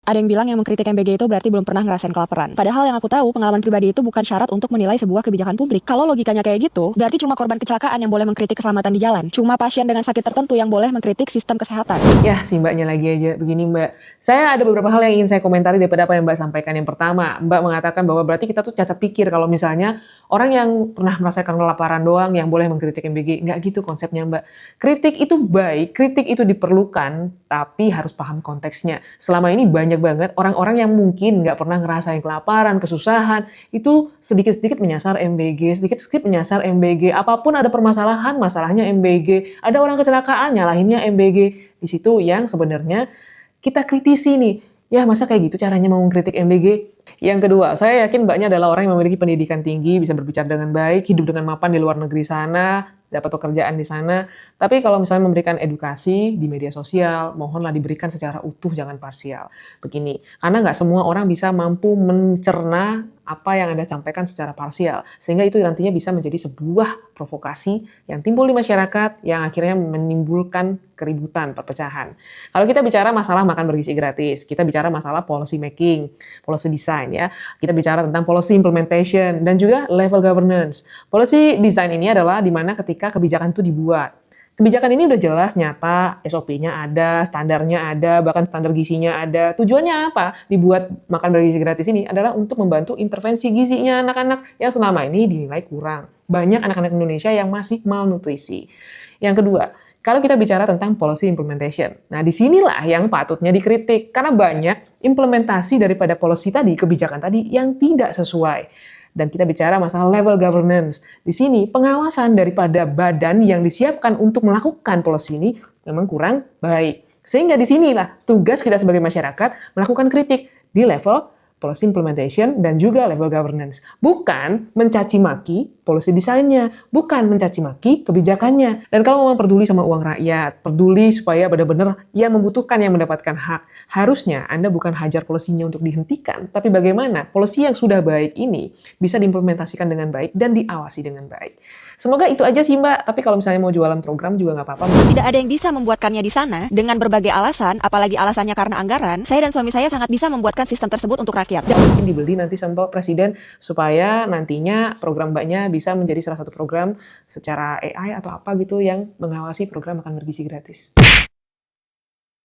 Ada yang bilang yang mengkritik MBG itu berarti belum pernah ngerasain kelaparan. Padahal yang aku tahu, pengalaman pribadi itu bukan syarat untuk menilai sebuah kebijakan publik. Kalau logikanya kayak gitu, berarti cuma korban kecelakaan yang boleh mengkritik keselamatan di jalan. Cuma pasien dengan sakit tertentu yang boleh mengkritik sistem kesehatan. Ya, si mbaknya lagi aja. Begini mbak, saya ada beberapa hal yang ingin saya komentari daripada apa yang mbak sampaikan. Yang pertama, mbak mengatakan bahwa berarti kita tuh cacat pikir kalau misalnya orang yang pernah merasakan kelaparan doang yang boleh mengkritik MBG. Nggak gitu konsepnya mbak. Kritik itu baik, kritik itu diperlukan, tapi harus paham konteksnya. Selama ini banyak banget orang-orang yang mungkin nggak pernah ngerasain kelaparan, kesusahan, itu sedikit-sedikit menyasar MBG, sedikit-sedikit menyasar MBG. Apapun ada permasalahan, masalahnya MBG. Ada orang kecelakaan, nyalahinnya MBG. Di situ yang sebenarnya kita kritisi nih. Ya masa kayak gitu caranya mau mengkritik MBG? Yang kedua, saya yakin mbaknya adalah orang yang memiliki pendidikan tinggi, bisa berbicara dengan baik, hidup dengan mapan di luar negeri sana, dapat pekerjaan di sana. Tapi kalau misalnya memberikan edukasi di media sosial, mohonlah diberikan secara utuh, jangan parsial. Begini, karena nggak semua orang bisa mampu mencerna apa yang Anda sampaikan secara parsial. Sehingga itu nantinya bisa menjadi sebuah provokasi yang timbul di masyarakat, yang akhirnya menimbulkan keributan, perpecahan. Kalau kita bicara masalah makan bergizi gratis, kita bicara masalah policy making, policy design ya. Kita bicara tentang policy implementation dan juga level governance. Policy design ini adalah di mana ketika kebijakan itu dibuat. Kebijakan ini udah jelas, nyata, SOP-nya ada, standarnya ada, bahkan standar gizinya ada. Tujuannya apa? Dibuat makan bergizi gratis ini adalah untuk membantu intervensi gizinya anak-anak yang selama ini dinilai kurang. Banyak anak-anak Indonesia yang masih malnutrisi. Yang kedua, kalau kita bicara tentang policy implementation. Nah, disinilah yang patutnya dikritik. Karena banyak implementasi daripada policy tadi, kebijakan tadi, yang tidak sesuai. Dan kita bicara masalah level governance. Di sini pengawasan daripada badan yang disiapkan untuk melakukan policy ini memang kurang baik. Sehingga di sinilah tugas kita sebagai masyarakat melakukan kritik di level policy implementation dan juga level governance. Bukan mencaci maki policy desainnya, bukan mencaci maki kebijakannya. Dan kalau memang peduli sama uang rakyat, peduli supaya benar-benar yang membutuhkan yang mendapatkan hak, harusnya Anda bukan hajar polisinya untuk dihentikan, tapi bagaimana polisi yang sudah baik ini bisa diimplementasikan dengan baik dan diawasi dengan baik. Semoga itu aja sih Mbak, tapi kalau misalnya mau jualan program juga nggak apa-apa. Tidak ada yang bisa membuatkannya di sana dengan berbagai alasan, apalagi alasannya karena anggaran. Saya dan suami saya sangat bisa membuatkan sistem tersebut untuk rakyat. Dan mungkin dibeli nanti sama Pak Presiden supaya nantinya program Mbaknya bisa menjadi salah satu program secara AI atau apa gitu yang mengawasi program makan bergizi gratis.